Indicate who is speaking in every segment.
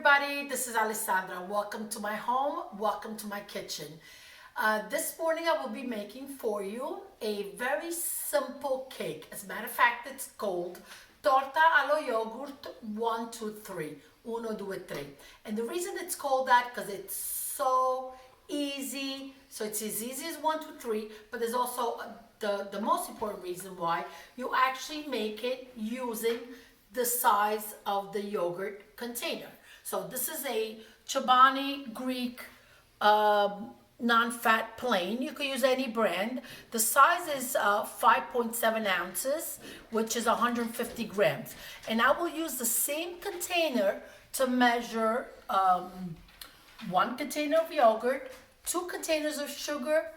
Speaker 1: everybody, this is Alessandra. Welcome to my home, welcome to my kitchen. This morning I will be making for you a very simple cake. As a matter of fact, it's called Torta allo yogurt 1, 2, 3. Uno, due, tre. And the reason it's called that because it's so easy. So it's as easy as 1, 2, 3, but there's also the most important reason why you actually make it using the size of the yogurt container. So this is a Chobani Greek non-fat plain. You could use any brand. The size is 5.7 ounces, which is 150 grams. And I will use the same container to measure 1 container of yogurt, 2 containers of sugar,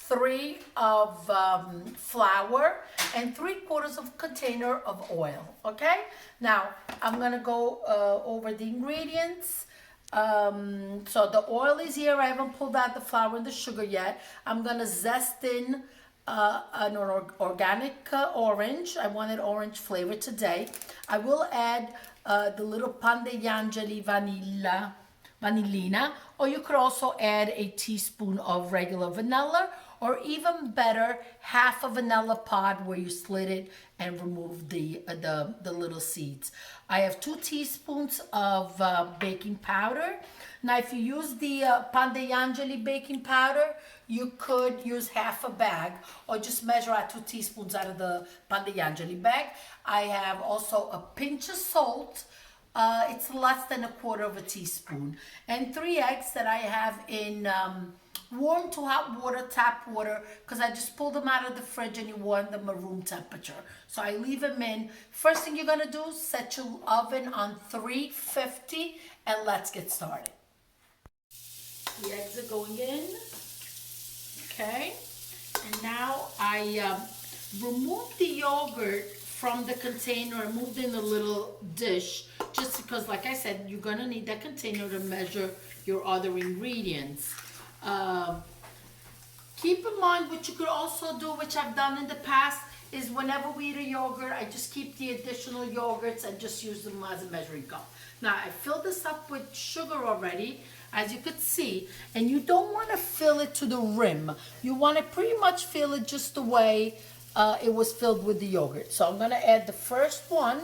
Speaker 1: 3 of flour, and 3/4 of container of oil. Okay, now I'm gonna go over the ingredients. So the oil is here. I haven't pulled out the flour and the sugar yet. I'm gonna zest in an organic orange. I wanted orange flavor today. I will add the little Pane Degli Angeli vanillina, or you could also add a teaspoon of regular vanilla, or even better, half a vanilla pod where you slit it and remove the little seeds. I have 2 teaspoons of baking powder. Now, if you use the Pane Degli Angeli baking powder, you could use half a bag, or just measure out 2 teaspoons out of the Pane Degli Angeli bag. I have also a pinch of salt. It's less than 1/4 teaspoon, and 3 eggs that I have in warm to hot water, tap water, because I just pulled them out of the fridge and you want them at room temperature. So I leave them in. First thing you're gonna do is set your oven on 350, and let's get started. The eggs are going in. Okay, and now I remove the yogurt from the container and moved in a little dish, just because, like I said, you're gonna need that container to measure your other ingredients. Keep in mind, what you could also do, which I've done in the past, is whenever we eat a yogurt, I just keep the additional yogurts and just use them as a measuring cup. Now, I filled this up with sugar already, as you could see, and you don't want to fill it to the rim. You want to pretty much fill it just the way it was filled with the yogurt. So I'm going to add the first one,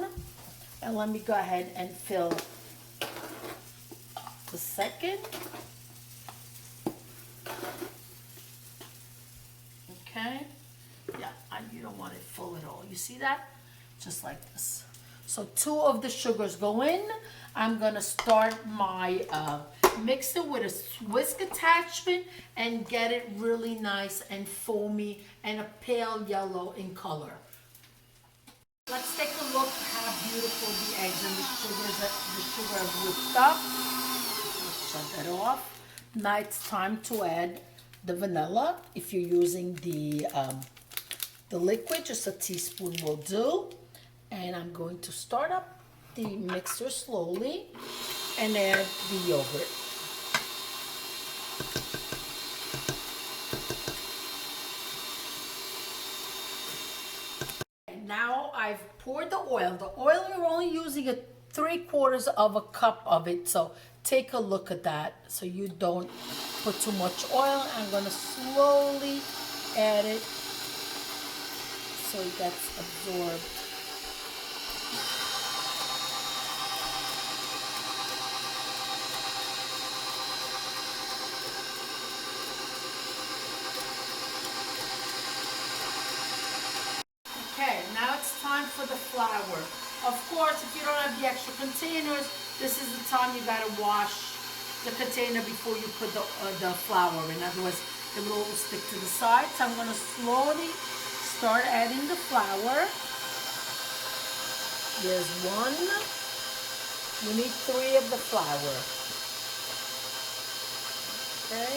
Speaker 1: and let me go ahead and fill the second. Okay, yeah, you don't want it full at all. You see that? Just like this. So 2 of the sugars go in. I'm gonna start my mixer with a whisk attachment and get it really nice and foamy and a pale yellow in color. Let's take a look how beautiful the eggs and the sugar have whipped up. Let's shut that off. Now it's time to add the vanilla. If you're using the liquid, just a teaspoon will do. And I'm going to start up the mixer slowly and add the yogurt. And now I've poured the oil. The oil, you're only using 3/4 cup of it, so take a look at that so you don't put too much oil. I'm going to slowly add it so it gets absorbed. Okay, now it's time for the flour. Of course, if you don't have the extra containers, this is the time you gotta wash the container before you put the flour in. Otherwise, it will stick to the side. So I'm gonna slowly start adding the flour. There's 1. You need 3 of the flour. Okay.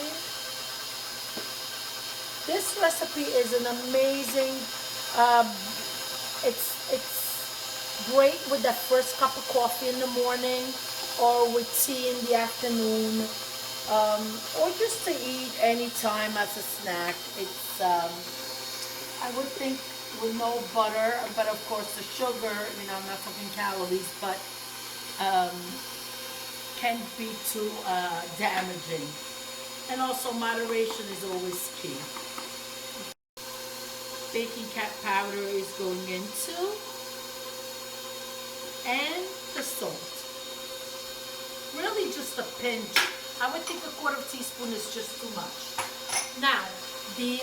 Speaker 1: This recipe is an amazing. It's great with that first cup of coffee in the morning, or with tea in the afternoon, or just to eat anytime as a snack. It's I would think with no butter, but of course the sugar, I'm not talking calories, but can be too damaging. And also moderation is always key. Baking powder is going into, and the salt. Really just a pinch. I would think a quarter teaspoon is just too much. Now, the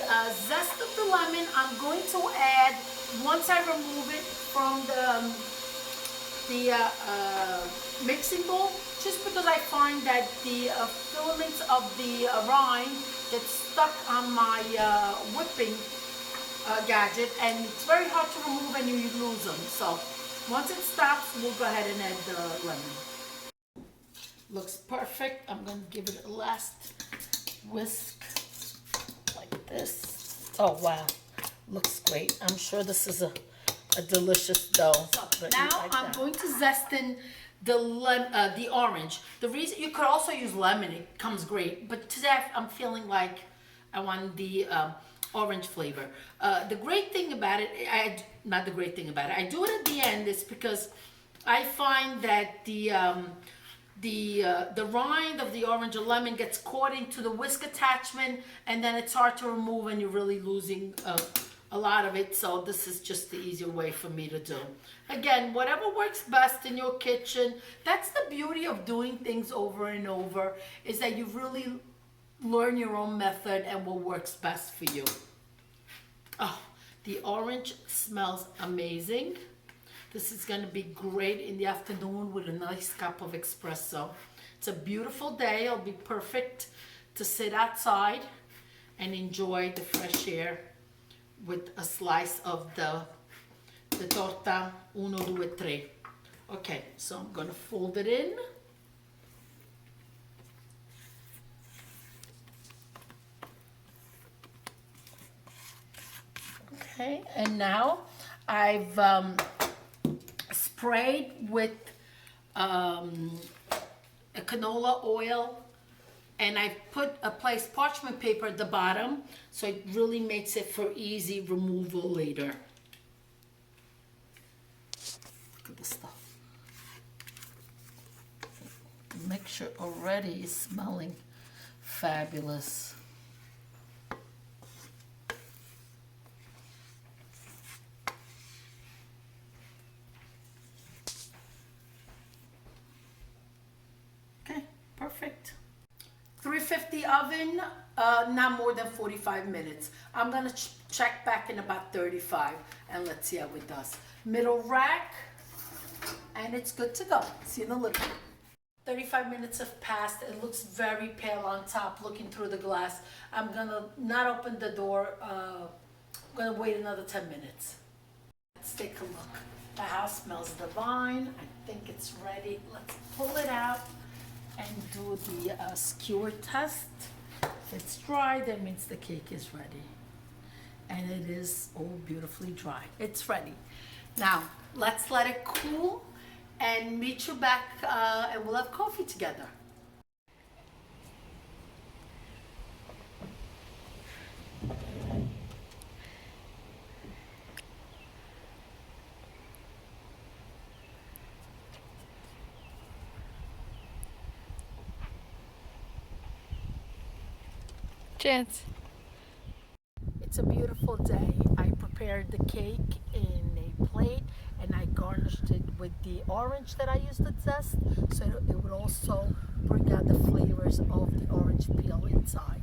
Speaker 1: zest of the lemon, I'm going to add, once I remove it from the mixing bowl, just because I find that the filaments of the rind get stuck on my whipping gadget, and it's very hard to remove and you lose them. So once it stops, we'll go ahead and add the lemon. Looks perfect. I'm going to give it a last whisk like this. Oh wow, looks great. I'm sure this is a delicious dough. So now I'm going to zest in the orange. The reason, you could also use lemon, it comes great, but today I'm feeling like I want the orange flavor. The great thing about it, not the great thing about it, I do it at the end, is because I find that the rind of the orange or lemon gets caught into the whisk attachment, and then it's hard to remove and you're really losing a lot of it. So this is just the easier way for me to do. Again, whatever works best in your kitchen. That's the beauty of doing things over and over, is that you really learn your own method and what works best for you. Oh, the orange smells amazing. This is going to be great in the afternoon with a nice cup of espresso. It's a beautiful day. It'll be perfect to sit outside and enjoy the fresh air with a slice of the torta 1, 2, 3. Okay, so I'm going to fold it in. Okay, and now I've sprayed with a canola oil, and I placed parchment paper at the bottom, so it really makes it for easy removal later. Look at the stuff. The mixture already is smelling fabulous. Perfect. 350 oven, not more than 45 minutes. I'm gonna check back in about 35 and let's see how it does. Middle rack, and it's good to go. See you in a little bit. 35 minutes have passed. It looks very pale on top looking through the glass. I'm gonna not open the door. I'm gonna wait another 10 minutes. Let's take a look. The house smells divine. I think it's ready. Let's pull it out and do the skewer test. If it's dry, that means the cake is ready. And it is all beautifully dry. It's ready. Now, let's let it cool and meet you back and we'll have coffee together.
Speaker 2: Chance.
Speaker 1: It's a beautiful day. I prepared the cake in a plate and I garnished it with the orange that I used at Zest, so it would also bring out the flavors of the orange peel inside.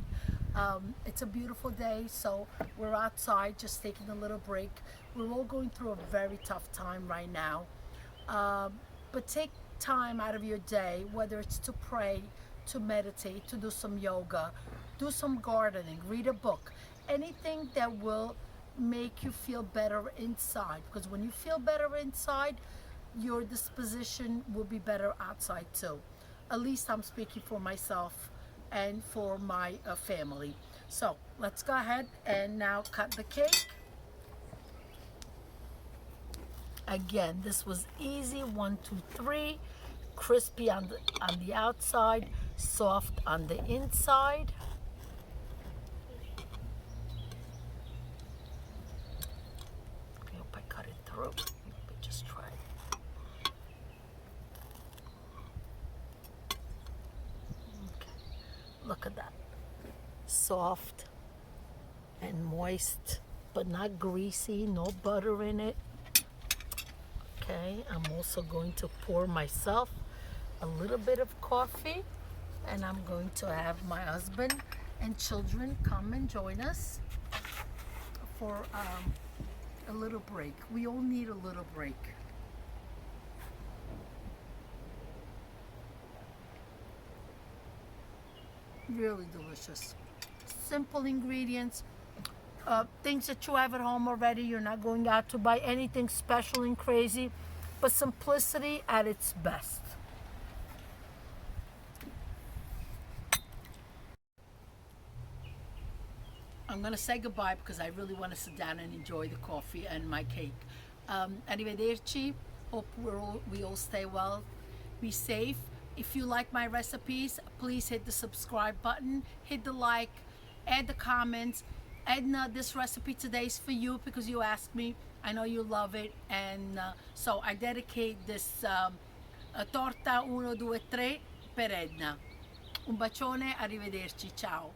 Speaker 1: It's a beautiful day, so we're outside just taking a little break. We're all going through a very tough time right now, but take time out of your day, whether it's to pray, to meditate, to do some yoga, do some gardening, read a book, anything that will make you feel better inside, because when you feel better inside, your disposition will be better outside too. At least I'm speaking for myself and for my family. So let's go ahead and now cut the cake. Again, this was easy. 1, 2, 3. Crispy on the outside, soft on the inside. I hope I cut it through. Let me just try. soft and moist, but not greasy, no butter in it. Okay, I'm also going to pour myself a little bit of coffee, and I'm going to have my husband and children come and join us for a little break. We all need a little break. Really delicious. Simple ingredients, things that you have at home already. You're not going out to buy anything special and crazy, but simplicity at its best. I'm gonna say goodbye because I really want to sit down and enjoy the coffee and my cake. Arrivederci. Hope we all stay well. Be safe. If you like my recipes, please hit the subscribe button, hit the like, add the comments. Edna, this recipe today is for you because you asked me. I know you love it, and so I dedicate this torta 1, 2, 3 per Edna. Un bacione, arrivederci, ciao.